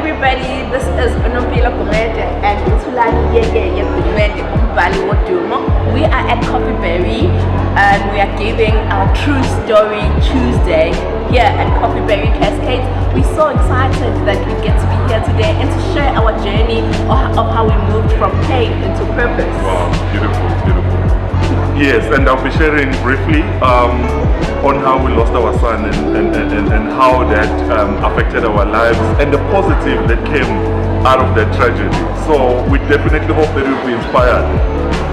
everybody, this is Unompilo Komete and we are at Coffeeberry and we are giving our True Story Tuesday here at Coffeeberry Cascades. We're so excited that we get to be here today and to share our journey of how we moved from pain into purpose. Wow, beautiful, beautiful. Yes, and I'll be sharing briefly on how we lost our son and how that affected our lives and the positive that came out of that tragedy. So we definitely hope that you'll be inspired.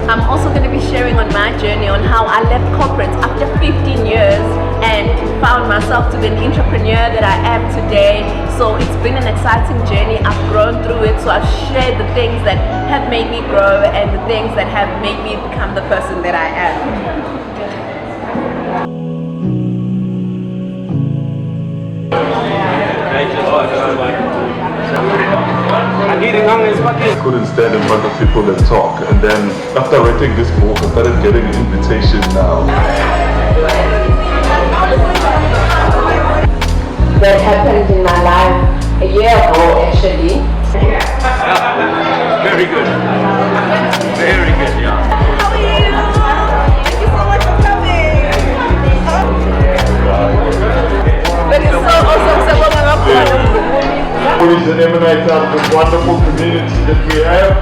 I'm also going to be sharing on my journey on how I left corporate after 15 years and found myself to be an entrepreneur that I am today. So it's been an exciting journey. I've grown through it. So I've shared the things that have made me grow and the things that have made me become the person that I am. I couldn't stand in front of people and talk, and then after writing this book I started getting an invitation now. That happened in my life a year ago actually. Very good. Very good, yeah. How are you? Thank you so much for coming. But it's so awesome. So Please emanate out the wonderful community that we have.